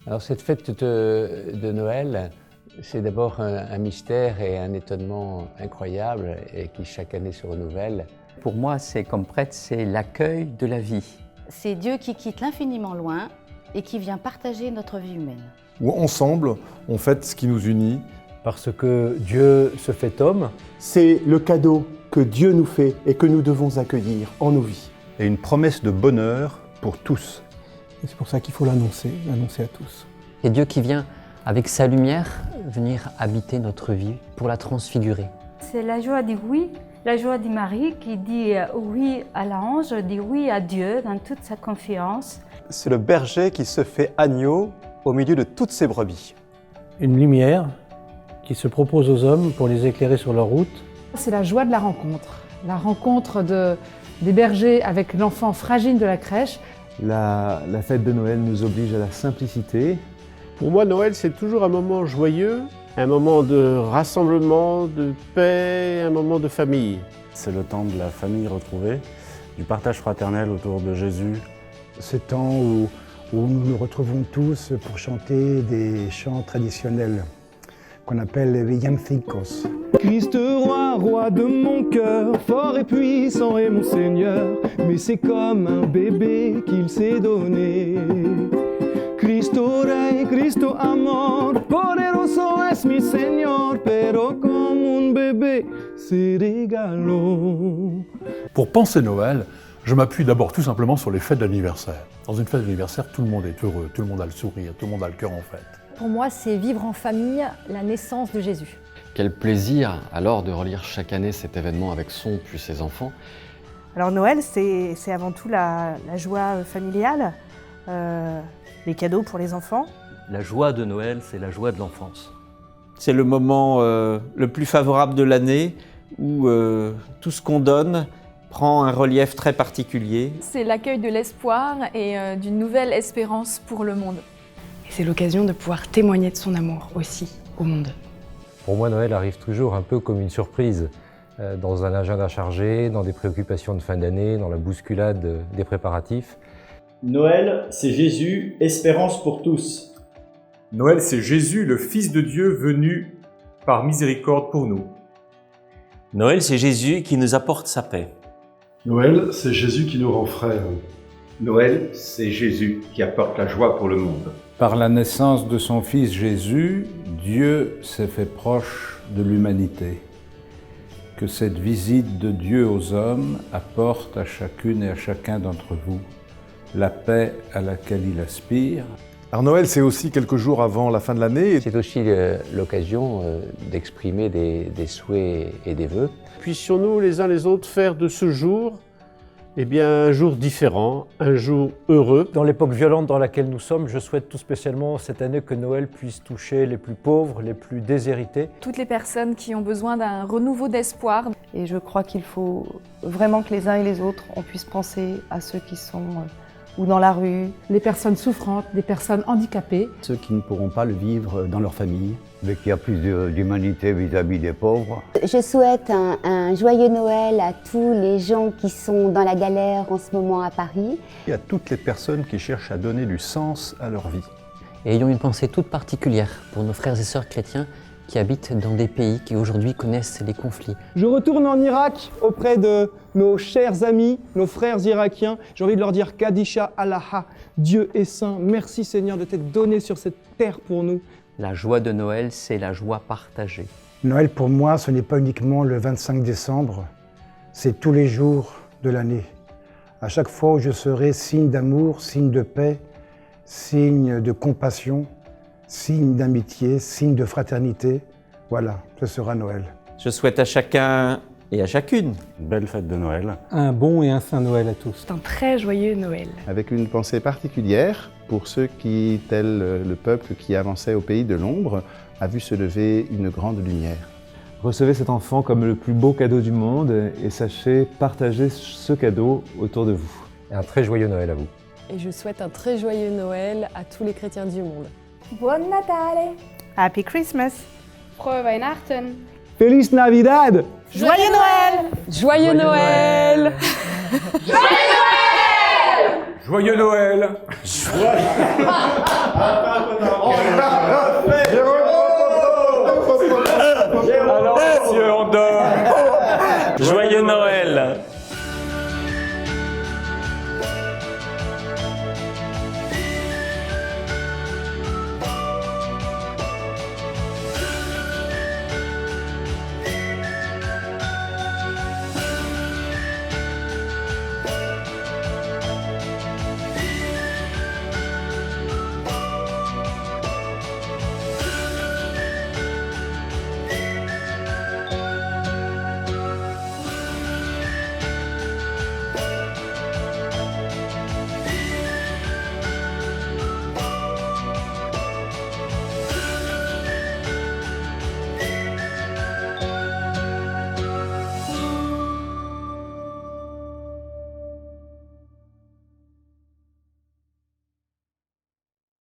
Alors cette fête de Noël, c'est d'abord un mystère et un étonnement incroyable et qui chaque année se renouvelle. Pour moi, c'est comme prêtre, c'est l'accueil de la vie. C'est Dieu qui quitte l'infiniment loin et qui vient partager notre vie humaine. Où ensemble, on fête ce qui nous unit. Parce que Dieu se fait homme. C'est le cadeau que Dieu nous fait et que nous devons accueillir en nos vies. Et une promesse de bonheur pour tous. Et c'est pour ça qu'il faut l'annoncer à tous. C'est Dieu qui vient, avec sa lumière, venir habiter notre vie pour la transfigurer. C'est la joie du oui, la joie de Marie qui dit oui à l'ange, dit oui à Dieu dans toute sa confiance. C'est le berger qui se fait agneau au milieu de toutes ses brebis. Une lumière qui se propose aux hommes pour les éclairer sur leur route. C'est la joie de la rencontre des bergers avec l'enfant fragile de la crèche. La fête de Noël nous oblige à la simplicité. Pour moi, Noël, c'est toujours un moment joyeux, un moment de rassemblement, de paix, un moment de famille. C'est le temps de la famille retrouvée, du partage fraternel autour de Jésus. Ce temps où nous nous retrouvons tous pour chanter des chants traditionnels qu'on appelle les villancicos. Christ roi, roi de mon cœur, fort et puissant est mon Seigneur, mais c'est comme un bébé qu'il s'est donné. Cristo Rey, Cristo amor, poderoso es mi Señor, pero como un bébé se regaló. Pour penser Noël, je m'appuie d'abord tout simplement sur les fêtes d'anniversaire. Dans une fête d'anniversaire, tout le monde est heureux, tout le monde a le sourire, tout le monde a le cœur en fête. Pour moi, c'est vivre en famille la naissance de Jésus. Quel plaisir alors de relire chaque année cet événement avec son puis ses enfants. Alors Noël, c'est avant tout la joie familiale, les cadeaux pour les enfants. La joie de Noël, c'est la joie de l'enfance. C'est le moment le plus favorable de l'année où tout ce qu'on donne prend un relief très particulier. C'est l'accueil de l'espoir et d'une nouvelle espérance pour le monde. C'est l'occasion de pouvoir témoigner de son amour aussi au monde. Pour moi, Noël arrive toujours un peu comme une surprise, dans un agenda chargé, dans des préoccupations de fin d'année, dans la bousculade des préparatifs. Noël, c'est Jésus, espérance pour tous. Noël, c'est Jésus, le Fils de Dieu, venu par miséricorde pour nous. Noël, c'est Jésus qui nous apporte sa paix. Noël, c'est Jésus qui nous rend frères. Noël, c'est Jésus qui apporte la joie pour le monde. Par la naissance de son Fils Jésus, Dieu s'est fait proche de l'humanité. Que cette visite de Dieu aux hommes apporte à chacune et à chacun d'entre vous la paix à laquelle il aspire. Alors Noël, c'est aussi quelques jours avant la fin de l'année. C'est aussi l'occasion d'exprimer des souhaits et des vœux. Puissions-nous les uns les autres faire de ce jour un jour différent, un jour heureux. Dans l'époque violente dans laquelle nous sommes, je souhaite tout spécialement cette année que Noël puisse toucher les plus pauvres, les plus déshérités. Toutes les personnes qui ont besoin d'un renouveau d'espoir. Et je crois qu'il faut vraiment que les uns et les autres, on puisse penser à ceux qui sont ou dans la rue. Les personnes souffrantes, des personnes handicapées. Ceux qui ne pourront pas le vivre dans leur famille. Mais qu'il y a plus d'humanité vis-à-vis des pauvres. Je souhaite un joyeux Noël à tous les gens qui sont dans la galère en ce moment à Paris. Et à toutes les personnes qui cherchent à donner du sens à leur vie. Et ayons une pensée toute particulière pour nos frères et sœurs chrétiens qui habitent dans des pays qui aujourd'hui connaissent les conflits. Je retourne en Irak auprès de nos chers amis, nos frères irakiens. J'ai envie de leur dire Kadisha Allah, Dieu est saint. Merci Seigneur de t'être donné sur cette terre pour nous. La joie de Noël, c'est la joie partagée. Noël pour moi, ce n'est pas uniquement le 25 décembre, c'est tous les jours de l'année. À chaque fois où je serai signe d'amour, signe de paix, signe de compassion, signe d'amitié, signe de fraternité, voilà, ce sera Noël. Je souhaite à chacun et à chacune une belle fête de Noël. Un bon et un saint Noël à tous. Un très joyeux Noël. Avec une pensée particulière pour ceux qui, tel le peuple qui avançait au pays de l'ombre, a vu se lever une grande lumière. Recevez cet enfant comme le plus beau cadeau du monde et sachez partager ce cadeau autour de vous. Et un très joyeux Noël à vous. Et je souhaite un très joyeux Noël à tous les chrétiens du monde. Buon Natale! Happy Christmas! Frohe Weihnachten! Feliz Navidad! Joyeux Noël! Joyeux Noël! Joyeux Noël! Joyeux Noël!